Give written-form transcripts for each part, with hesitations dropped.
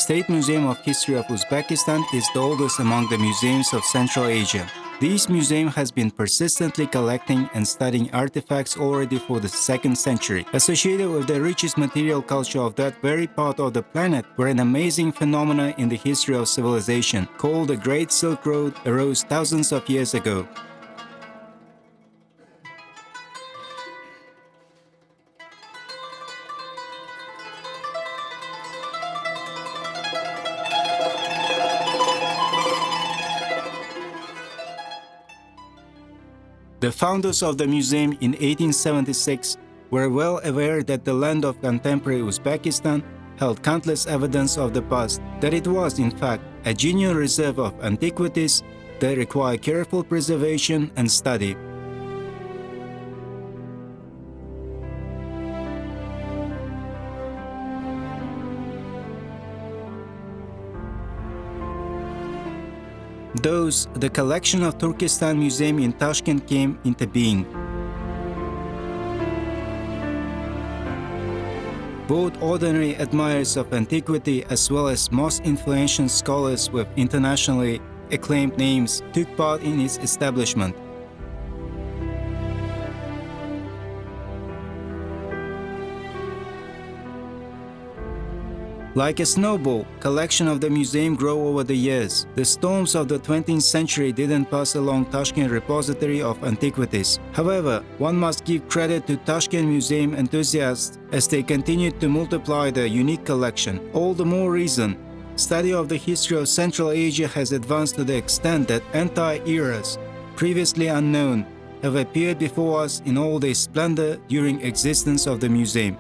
State Museum of History of Uzbekistan is the oldest among the museums of Central Asia. This museum has been persistently collecting and studying artifacts already for the 2nd century. Associated with the richest material culture of that very part of the planet were an amazing phenomenon in the history of civilization, called the Great Silk Road, arose thousands of years ago. The founders of the museum in 1876 were well aware that the land of contemporary Uzbekistan held countless evidence of the past, that it was, in fact, a genuine reserve of antiquities that require careful preservation and study. Thus, the collection of Turkestan Museum in Tashkent came into being. Both ordinary admirers of antiquity as well as most influential scholars with internationally acclaimed names took part in its establishment. Like a snowball, collection of the museum grew over the years. The storms of the 20th century didn't pass along Tashkent repository of antiquities. However, one must give credit to Tashkent Museum enthusiasts as they continued to multiply their unique collection. All the more reason, study of the history of Central Asia has advanced to the extent that entire eras, previously unknown, have appeared before us in all their splendor during existence of the museum.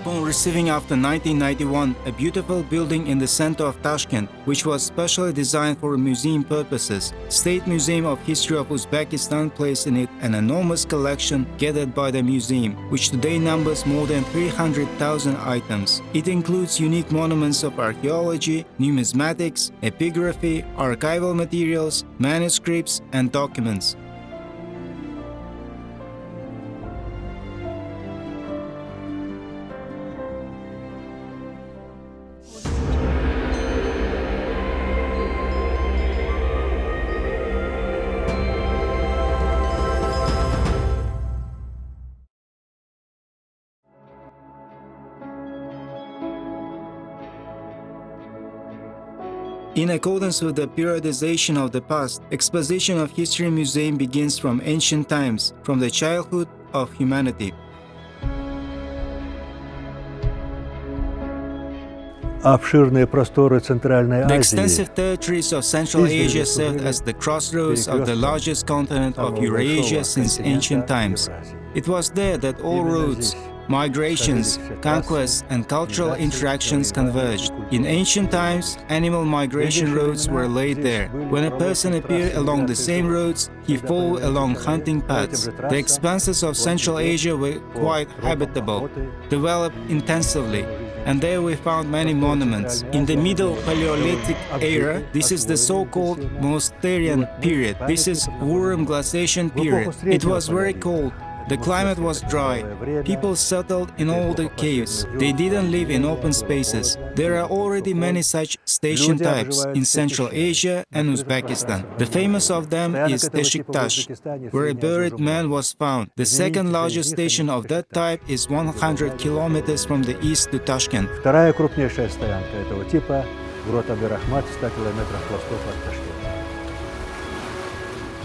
Upon receiving after 1991 a beautiful building in the center of Tashkent, which was specially designed for museum purposes, State Museum of History of Uzbekistan placed in it an enormous collection gathered by the museum, which today numbers more than 300,000 items. It includes unique monuments of archaeology, numismatics, epigraphy, archival materials, manuscripts, and documents. In accordance with the periodization of the past, exposition of History Museum begins from ancient times, from the childhood of humanity. The extensive territories of Central Asia served as the crossroads of the largest continent of Eurasia since ancient times. It was there that all roads, migrations, conquests, and cultural interactions converged. In ancient times, animal migration routes were laid there. When a person appeared along the same roads, he followed along hunting paths. The expanses of Central Asia were quite habitable, developed intensively, and there we found many monuments. In the Middle Paleolithic era, this is the so-called Mousterian period. This is Urim glaciation period. It was very cold. The climate was dry. People settled in all the caves. They didn't live in open spaces. There are already many such station types in Central Asia and Uzbekistan. The famous of them is Teshiktash, where a buried man was found. The second largest station of that type is 100 kilometers from the east to Tashkent. Вторая крупнейшая стоянка этого типа Грот Абир-Ахмат в 100 километрах к востоку от Ташкента.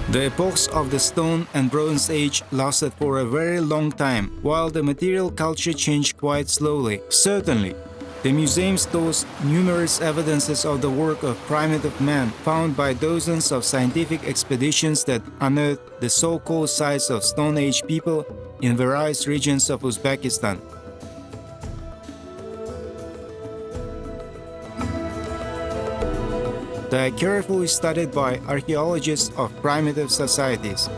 The epochs of the Stone and Bronze Age lasted for a very long time, while the material culture changed quite slowly. Certainly, the museum stores numerous evidences of the work of primitive man, found by dozens of scientific expeditions that unearthed the so-called sites of Stone Age people in various regions of Uzbekistan. They are carefully studied by archaeologists of primitive societies.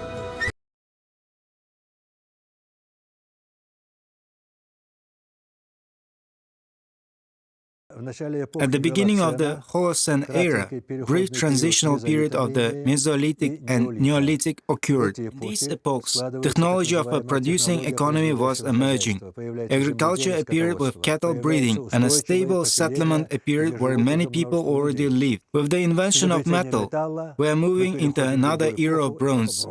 At the beginning of the Holocene era, brief transitional period of the Mesolithic and Neolithic occurred. In these epochs, technology of a producing economy was emerging. Agriculture appeared with cattle breeding, and a stable settlement appeared where many people already lived. With the invention of metal, we are moving into another era of bronze.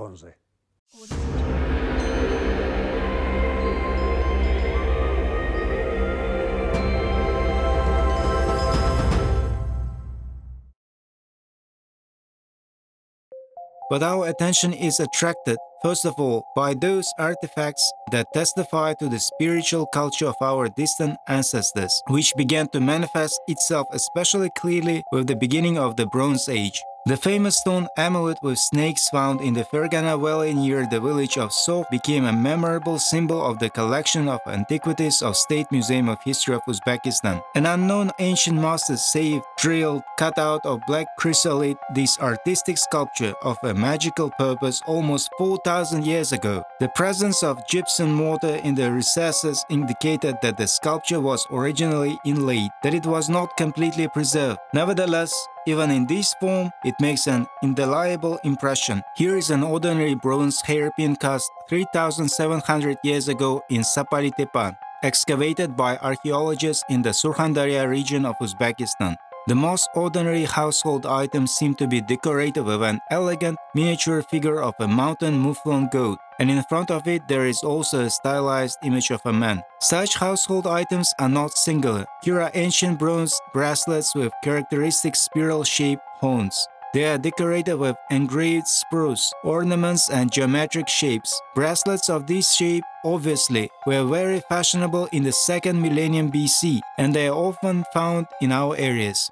But our attention is attracted, first of all, by those artifacts that testify to the spiritual culture of our distant ancestors, which began to manifest itself especially clearly with the beginning of the Bronze Age. The famous stone amulet with snakes found in the Fergana Valley near the village of Sov became a memorable symbol of the collection of antiquities of State Museum of History of Uzbekistan. An unknown ancient master saved, drilled, cut out of black chrysolite this artistic sculpture of a magical purpose almost 4,000 years ago. The presence of gypsum mortar in the recesses indicated that the sculpture was originally inlaid, that it was not completely preserved. Nevertheless, even in this form, it makes an indelible impression. Here is an ordinary bronze hairpin cast 3,700 years ago in Sapalitepan, excavated by archaeologists in the Surkhandarya region of Uzbekistan. The most ordinary household items seem to be decorated with an elegant miniature figure of a mountain mouflon goat, and in front of it there is also a stylized image of a man. Such household items are not singular. Here are ancient bronze bracelets with characteristic spiral-shaped horns. They are decorated with engraved spruce, ornaments and geometric shapes. Bracelets of this shape, obviously, were very fashionable in the 2nd millennium BC, and they are often found in our areas.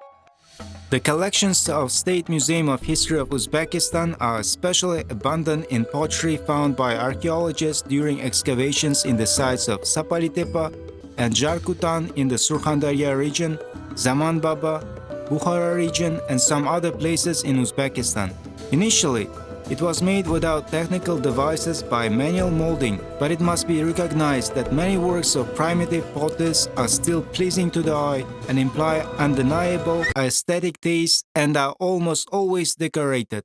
The collections of State Museum of History of Uzbekistan are especially abundant in pottery found by archaeologists during excavations in the sites of Sapalitepa and Jarkutan in the Surkhandarya region, Zamanbaba, Bukhara region, and some other places in Uzbekistan. Initially, it was made without technical devices by manual molding, but it must be recognized that many works of primitive potters are still pleasing to the eye and imply undeniable aesthetic taste and are almost always decorated.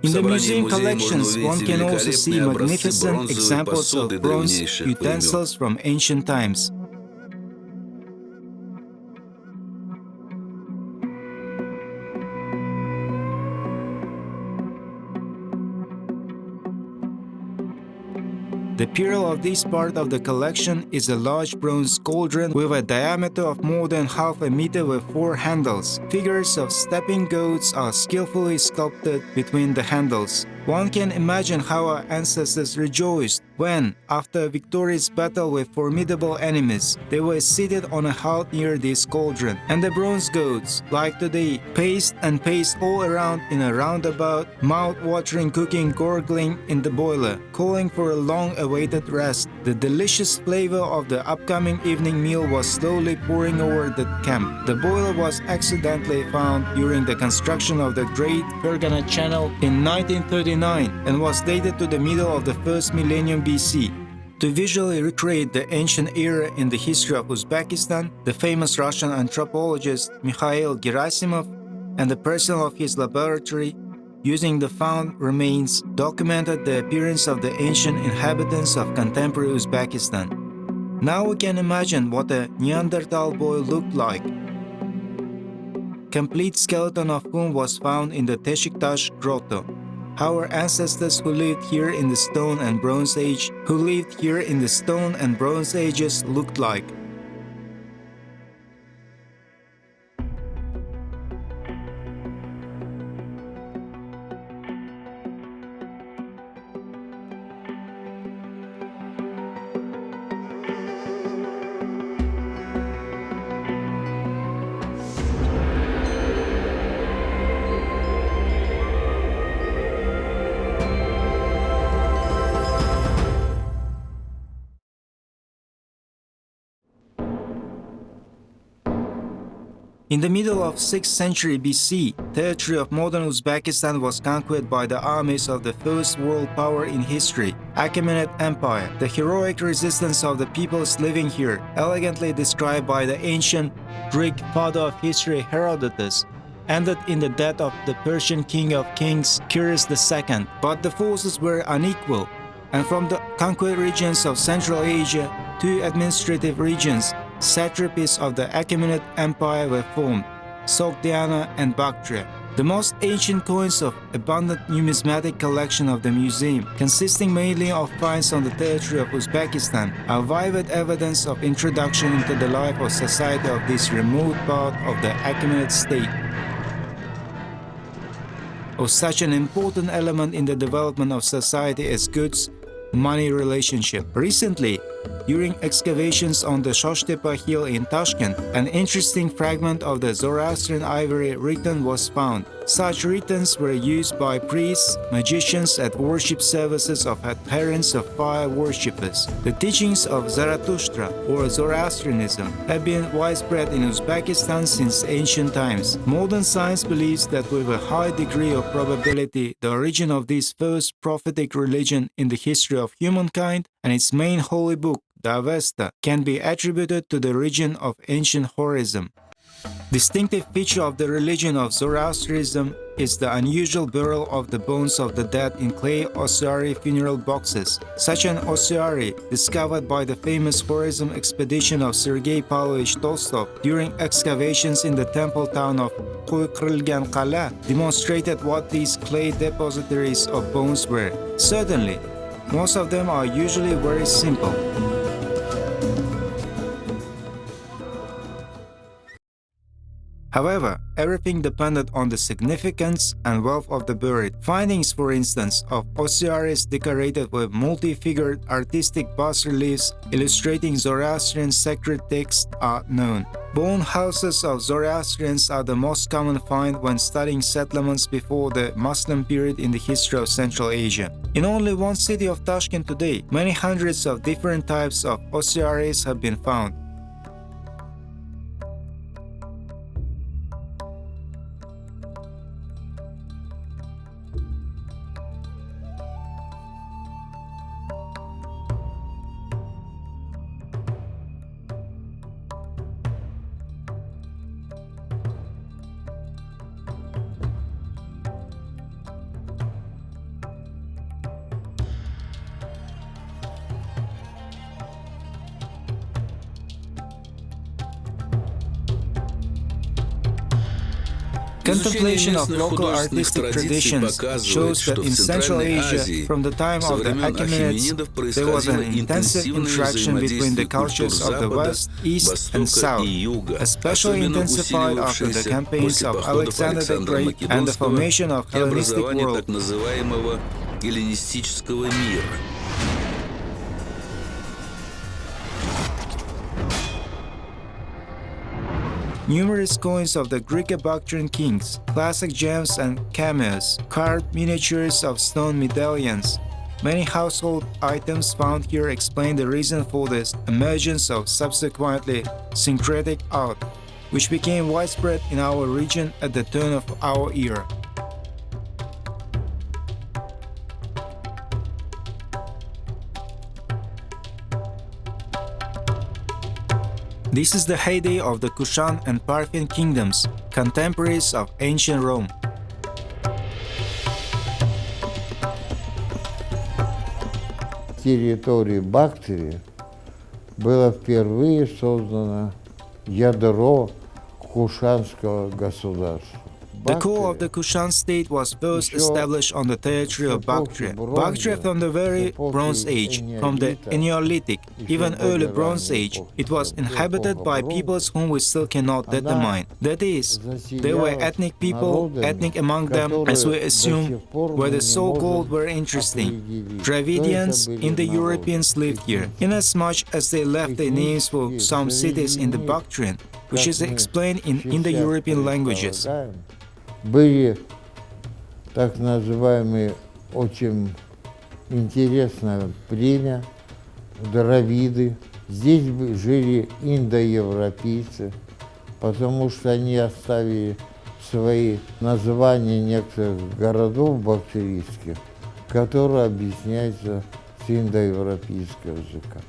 In the museum collections, one can also see magnificent examples of bronze utensils from ancient times. The pearl of this part of the collection is a large bronze cauldron with a diameter of more than half a meter with 4 handles. Figures of stepping goats are skillfully sculpted between the handles. One can imagine how our ancestors rejoiced when, after a victorious battle with formidable enemies, they were seated on a halt near this cauldron, and the bronze goats, like today, paced and paced all around in a roundabout, mouth-watering cooking gurgling in the boiler, calling for a long-awaited rest. The delicious flavor of the upcoming evening meal was slowly pouring over the camp. The boiler was accidentally found during the construction of the Great Fergana Channel in 1939 and was dated to the middle of the 1st millennium BC. To visually recreate the ancient era in the history of Uzbekistan, the famous Russian anthropologist Mikhail Gerasimov and the personnel of his laboratory, using the found remains, documented the appearance of the ancient inhabitants of contemporary Uzbekistan. Now we can imagine what a Neanderthal boy looked like. Complete skeleton of whom was found in the Teshiktash grotto. Our ancestors who lived here in the Stone and Bronze Age, Ages looked like. In the middle of 6th century BC, territory of modern Uzbekistan was conquered by the armies of the first world power in history, Achaemenid Empire. The heroic resistance of the peoples living here, elegantly described by the ancient Greek father of history Herodotus, ended in the death of the Persian king of kings Cyrus II. But the forces were unequal, and from the conquered regions of Central Asia, two administrative regions, satrapies of the Achaemenid Empire, were formed, Sogdiana and Bactria. The most ancient coins of abundant numismatic collection of the museum, consisting mainly of finds on the territory of Uzbekistan, are vivid evidence of introduction into the life of society of this remote part of the Achaemenid state, of such an important element in the development of society as goods-money relationship. Recently, during excavations on the Shoshtepa hill in Tashkent, an interesting fragment of the Zoroastrian ivory written was found. Such writings were used by priests, magicians at worship services of adherents of fire worshippers. The teachings of Zarathustra or Zoroastrianism have been widespread in Uzbekistan since ancient times. Modern science believes that with a high degree of probability, the origin of this first prophetic religion in the history of humankind and its main holy book, the Avesta, can be attributed to the region of ancient Horism. Distinctive feature of the religion of Zoroastrianism is the unusual burial of the bones of the dead in clay ossuary funeral boxes. Such an ossuary, discovered by the famous Horizm expedition of Sergei Pavlovich Tolstov during excavations in the temple town of Qo'yqilgan Qala, demonstrated what these clay depositories of bones were. Certainly, most of them are usually very simple. However, everything depended on the significance and wealth of the buried. Findings, for instance, of ossuaries decorated with multi-figured artistic bas-reliefs illustrating Zoroastrian sacred texts are known. Bone houses of Zoroastrians are the most common find when studying settlements before the Muslim period in the history of Central Asia. In only one city of Tashkent today, many hundreds of different types of ossuaries have been found. Contemplation of local artistic traditions shows that in Central Asia, from the time of the Achaemenids, there was an intensive interaction between the cultures of the West, East, and South, especially intensified after the campaigns of Alexander the Great and the formation of Hellenistic world. Numerous coins of the Greco-Bactrian kings, classic gems and cameos, carved miniatures of stone medallions. Many household items found here explain the reason for this emergence of subsequently syncretic art, which became widespread in our region at the turn of our era. This is the heyday of the Kushan and Parthian kingdoms, contemporaries of ancient Rome. На территории Бактрии было впервые создано ядро Кушанского государства. The core of the Kushan state was first established on the territory of Bactria. Bactria from the very Bronze Age, from the Neolithic, even early Bronze Age, it was inhabited by peoples whom we still cannot determine. That is, they were ethnic people, ethnic among them, as we assume, were the so-called very interesting. Dravidians, Indo-Europeans lived here, inasmuch as they left their names for some cities in the Bactrian, which is explained in Indo-European languages. Были так называемые, очень интересное племя, дравиды. Здесь жили индоевропейцы, потому что они оставили свои названия некоторых городов бактрийских, которые объясняются с индоевропейского языка.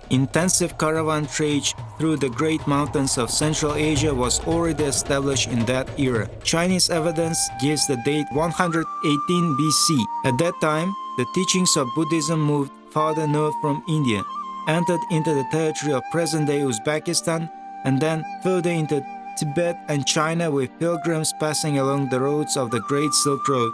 Intensive caravan trade through the great mountains of Central Asia was already established in that era. Chinese evidence gives the date 118 BC. At that time, the teachings of Buddhism moved farther north from India, entered into the territory of present-day Uzbekistan, and then further into Tibet and China, with pilgrims passing along the roads of the Great Silk Road.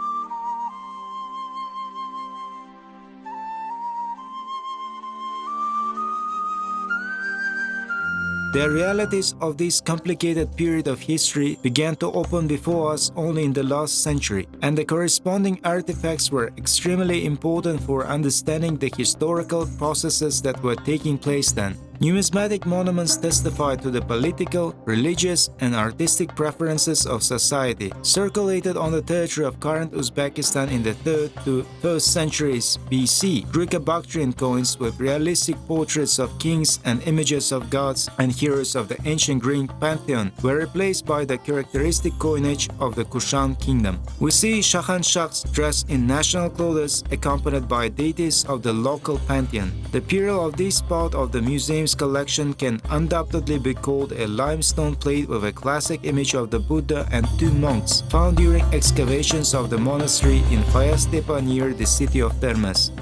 The realities of this complicated period of history began to open before us only in the last century, and the corresponding artifacts were extremely important for understanding the historical processes that were taking place then. Numismatic monuments testify to the political, religious, and artistic preferences of society. Circulated on the territory of current Uzbekistan in the 3rd to 1st centuries BC, Greco-Bactrian coins with realistic portraits of kings and images of gods and heroes of the ancient Greek pantheon were replaced by the characteristic coinage of the Kushan kingdom. We see Shahanshahs dressed in national clothes accompanied by deities of the local pantheon. The period of this part of the museum's collection can undoubtedly be called a limestone plate with a classic image of the Buddha and two monks, found during excavations of the monastery in Fayastepa near the city of Termes.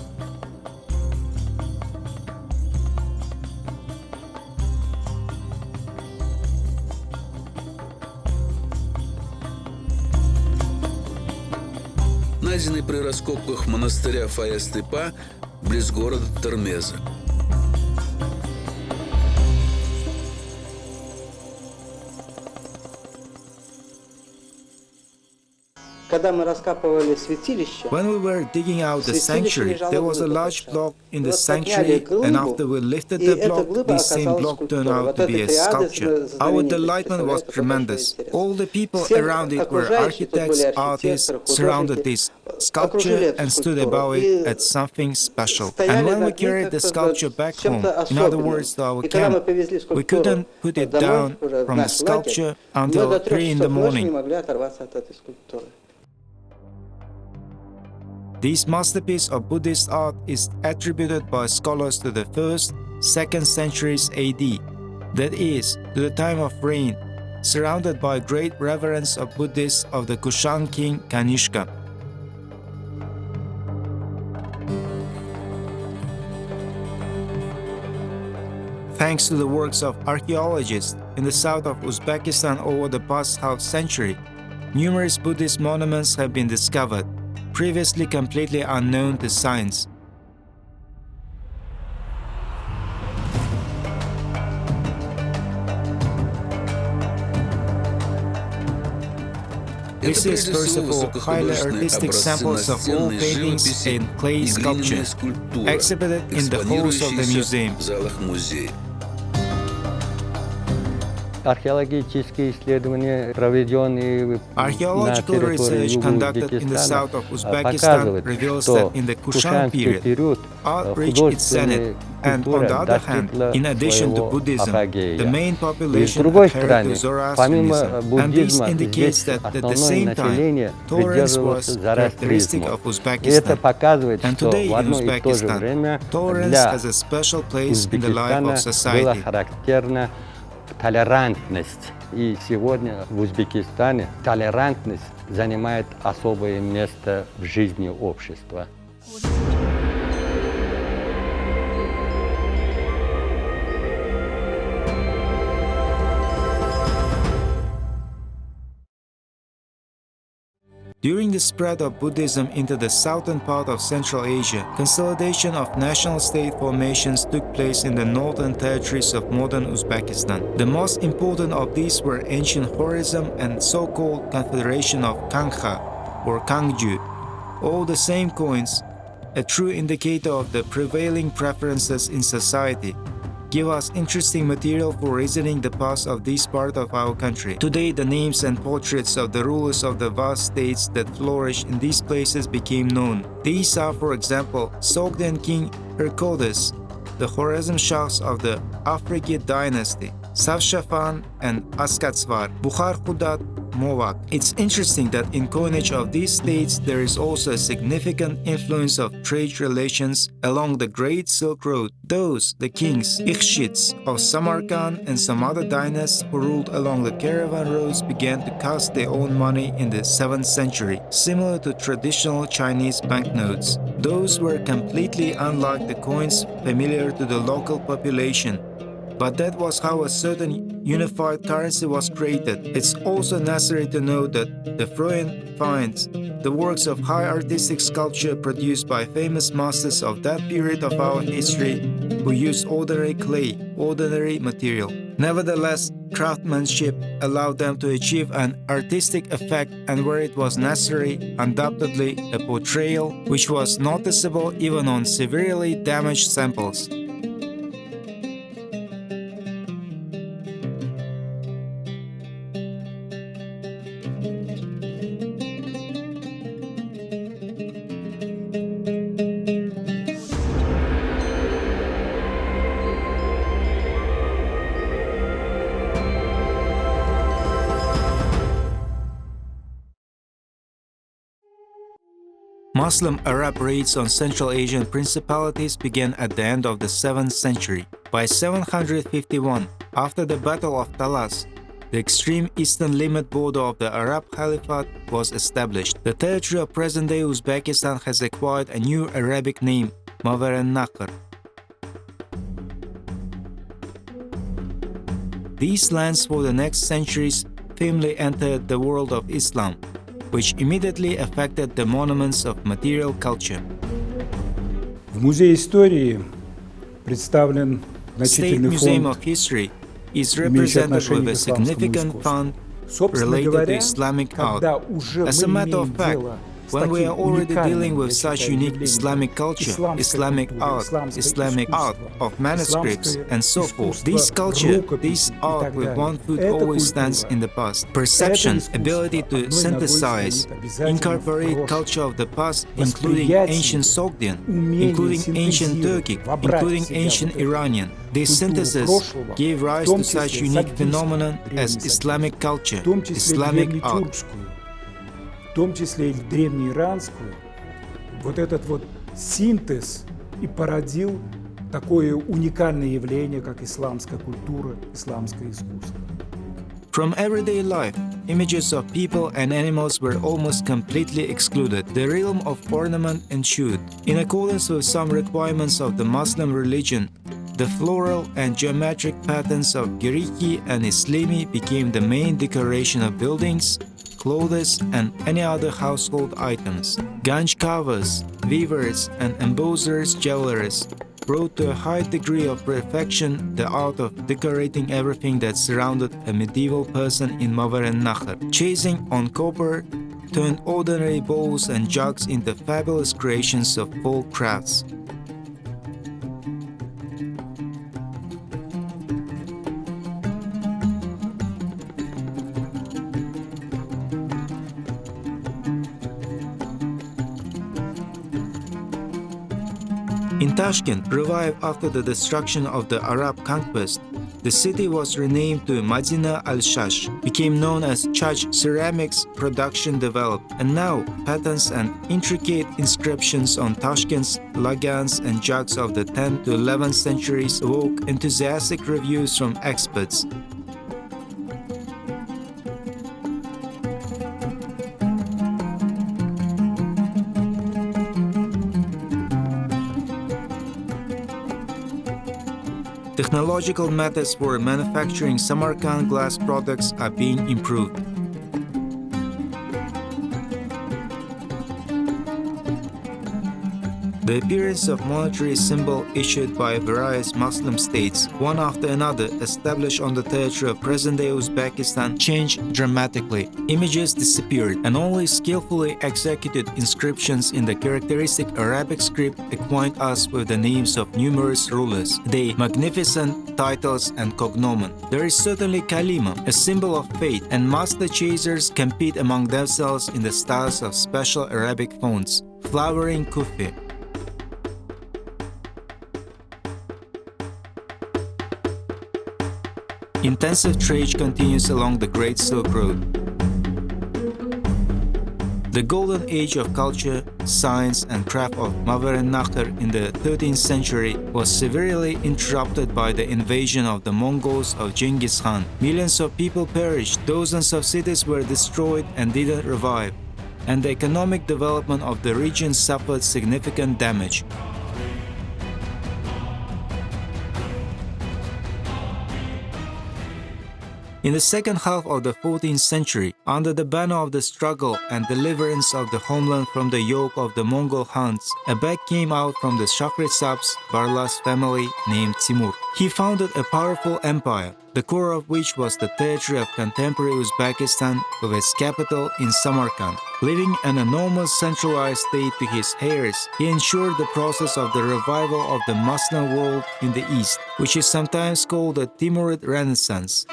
Найденный при раскопках монастыря Фая-Степа близ города Термеза. When we were digging out the sanctuary, there was a large block in the sanctuary, and after we lifted the block, this same block turned out to be a sculpture. Our delightment was tremendous. All the people around it were architects, artists, surrounded this sculpture and stood above it as something special. And when we carried the sculpture back home, in other words to our camp, we couldn't put it down from the sculpture until 3 in the morning. This masterpiece of Buddhist art is attributed by scholars to the 1st, 2nd centuries AD, that is, to the time of reign, surrounded by great reverence of Buddhists of the Kushan king Kanishka. Thanks to the works of archaeologists in the south of Uzbekistan over the past half-century, numerous Buddhist monuments have been discovered, previously completely unknown to science. This is, first of all, highly artistic samples of all paintings and clay sculptures, exhibited in the halls of the museum. Archaeological research conducted in the south of Uzbekistan reveals that in the Kushan period, art reached its zenith, and on the other hand, in addition to Buddhism, the main population adhered to Zoroastrianism, and this indicates that at the same time, tolerance was characteristic of Uzbekistan. And today in Uzbekistan, tolerance has a special place in the life of society. Толерантность. И сегодня в Узбекистане толерантность занимает особое место в жизни общества. During the spread of Buddhism into the southern part of Central Asia, consolidation of national-state formations took place in the northern territories of modern Uzbekistan. The most important of these were ancient Khorizm and so-called Confederation of Kangha or Kangju, all the same coins, a true indicator of the prevailing preferences in society, give us interesting material for reasoning the past of this part of our country. Today, the names and portraits of the rulers of the vast states that flourished in these places became known. These are, for example, Sogdian king Erkodes, the Khwarezm Shahs of the Afrigid dynasty, Savshafan and Askatsvar, Bukhar Khudat, Movak. It's interesting that in coinage of these states there is also a significant influence of trade relations along the Great Silk Road. Those, the kings, Ikhshids of Samarkand and some other dynasts who ruled along the caravan roads began to cast their own money in the 7th century, similar to traditional Chinese banknotes. Those were completely unlike the coins familiar to the local population. But that was how a certain unified currency was created. It's also necessary to note that the Froyen finds the works of high artistic sculpture produced by famous masters of that period of our history who used ordinary clay, ordinary material. Nevertheless, craftsmanship allowed them to achieve an artistic effect, and where it was necessary, undoubtedly a portrayal which was noticeable even on severely damaged samples. Muslim Arab raids on Central Asian principalities began at the end of the 7th century. By 751, after the Battle of Talas, the extreme eastern limit border of the Arab Caliphate was established. The territory of present-day Uzbekistan has acquired a new Arabic name, Mavarennahr. These lands for the next centuries firmly entered the world of Islam, which immediately affected the monuments of material culture. В Музее истории представлен State значительный Museum фонд, of History is имеющий represented отношение with к a исламскому significant искусству. fund Собственно related to говоря, Islamic art. когда уже As a мы matter of имеем fact, дело с when we таким are already dealing уникальным, with я such считаю, unique явлением, Islamic culture, исламской Islamic культуры, art, исламское Islamic art искусство, of manuscripts, исламское and so forth, искусство this culture, рукописи this и art так with далее. one foot Эта always stands культура, in the past. это Perception, искусство ability to одной ногой synthesize, стоит обязательно в incorporate прошлом. culture of the past, including Восприятие, ancient Sogdian, умение including ancient синтезировать, Turkic, вобрать в including себя ancient вот эту Iranian. This культуру synthesis прошлого, gave в rise том to such числе unique сагдийскую, phenomenon as древнесагдийскую, Islamic culture, в том числе Islamic art. древнетюркскую, в том числе и древнеиранскую. Вот этот вот синтез и породил такое уникальное явление, как исламская культура, исламское искусство. From everyday life, images of people and animals were almost completely excluded. The realm of ornament ensued. In accordance with some requirements of the Muslim religion, the floral and geometric patterns of Giriki and Islami became the main decoration of buildings, clothes, and any other household items. Ganj carvers, weavers, and embossers, jewelers brought to a high degree of perfection the art of decorating everything that surrounded a medieval person in Mavarennahr. Chasing on copper turned ordinary bowls and jugs into fabulous creations of folk crafts. In Tashkent, revived after the destruction of the Arab conquest, the city was renamed to Madina al-Shash, became known as Chach ceramics production developed, and now patterns and intricate inscriptions on Tashkent's lagans and jugs of the 10th to 11th centuries awoke enthusiastic reviews from experts. Technological methods for manufacturing Samarkand glass products are being improved. The appearance of monetary symbol issued by various Muslim states, one after another established on the territory of present-day Uzbekistan, changed dramatically. Images disappeared, and only skillfully executed inscriptions in the characteristic Arabic script acquaint us with the names of numerous rulers, their magnificent titles and cognomen. There is certainly kalima, a symbol of faith, and master chasers compete among themselves in the styles of special Arabic fonts. Flowering kufi. intensive trade continues along the Great Silk Road. The golden age of culture, science and craft of Mavar-e-Nahr in the 13th century was severely interrupted by the invasion of the Mongols of Genghis Khan. Millions of people perished, dozens of cities were destroyed and didn't revive, and the economic development of the region suffered significant damage. In the second half of the 14th century, under the banner of the struggle and deliverance of the homeland from the yoke of the Mongol Huns, a Beg came out from the Shahrisabz Barlas family named Timur. He founded a powerful empire, the core of which was the territory of contemporary Uzbekistan with its capital in Samarkand. Leaving an enormous centralized state to his heirs, he ensured the process of the revival of the Muslim world in the East, which is sometimes called the Timurid Renaissance.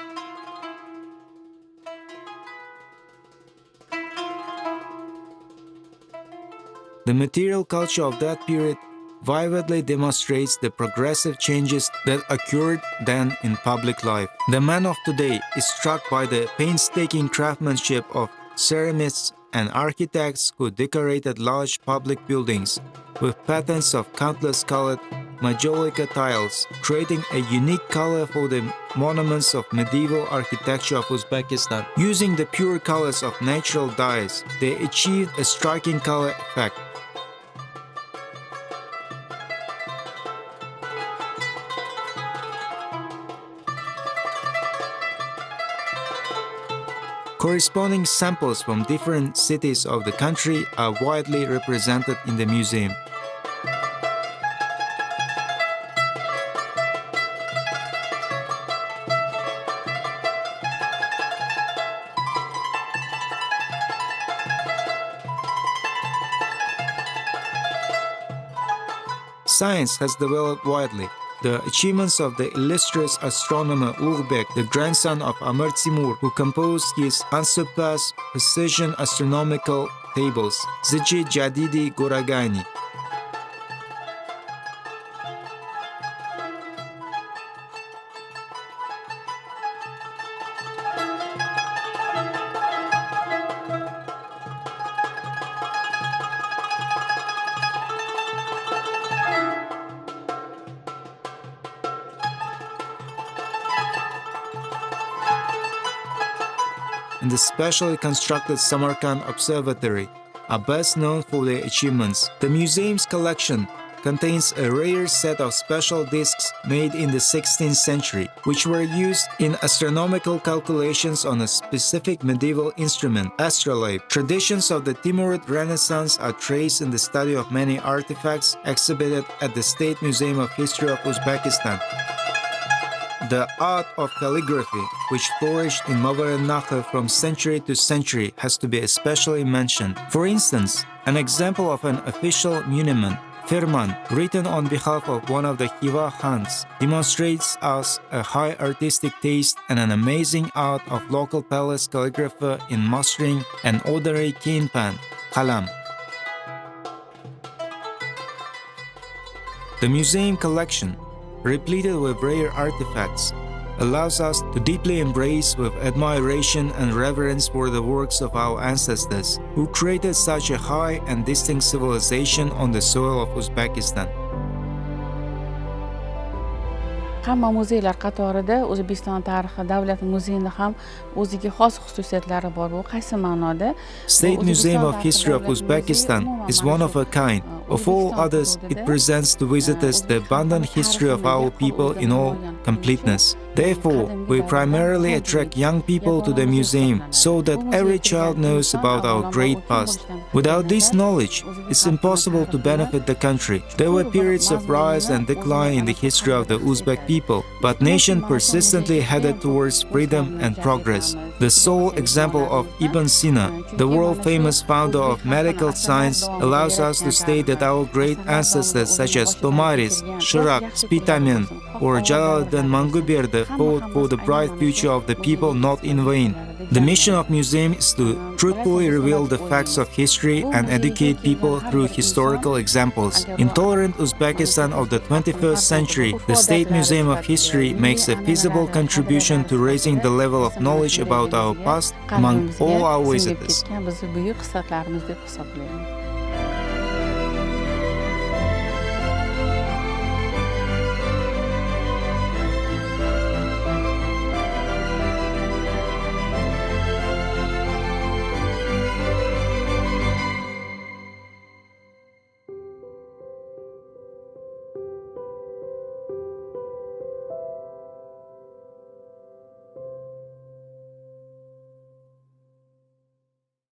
The material culture of that period vividly demonstrates the progressive changes that occurred then in public life. The man of today is struck by the painstaking craftsmanship of ceramists and architects who decorated large public buildings with patterns of countless colored majolica tiles, creating a unique color for the monuments of medieval architecture of Uzbekistan. Using the pure colors of natural dyes, they achieved a striking color effect. Corresponding samples from different cities of the country are widely represented in the museum. Science has developed widely. The achievements of the illustrious astronomer Ulugh, the grandson of Amir Timur, who composed his unsurpassed precision astronomical tables, Zicci Jadidi Goragani. And the specially constructed Samarkand Observatory are best known for their achievements. The museum's collection contains a rare set of special discs made in the 16th century, which were used in astronomical calculations on a specific medieval instrument, astrolabe. Traditions of the Timurid Renaissance are traced in the study of many artifacts exhibited at the State Museum of History of Uzbekistan. The art of calligraphy, which flourished in Mavar-e-Nahr from century to century, has to be especially mentioned. For instance, an example of an official monument, Firman, written on behalf of one of the Khiva Khans, demonstrates us a high artistic taste and an amazing art of local palace calligrapher in mastering an ordinary cane pen, qalam. The museum collection, repleted with rare artifacts, allows us to deeply embrace with admiration and reverence for the works of our ancestors, who created such a high and distinct civilization on the soil of Uzbekistan. Hamma muzeylar qatorida O'zbekiston tarixi davlat muzeyida ham o'ziga xos xususiyatlari bor. Bu qaysi ma'noda? State Museum of History of Uzbekistan is one of a kind. Of all others, it presents to visitors the abundant history of our people in all completeness. Therefore, we primarily attract young people to the museum so that every child knows about our great past. Without this knowledge, it's impossible to benefit the country. There were periods of rise and decline in the history of the Uzbek people, but nation persistently headed towards freedom and progress. The sole example of Ibn Sina, the world-famous founder of medical science, allows us to state that our great ancestors such as Tomaris, Shirak, Spitamen, or Jalaluddin Manguberdi fought for the bright future of the people not in vain. The mission of museum is to truthfully reveal the facts of history and educate people through historical examples. In tolerant Uzbekistan of the 21st century, the State Museum of History makes a feasible contribution to raising the level of knowledge about our past among all our visitors. Bizni buyuk hislatlarimiz deb hisoblayman.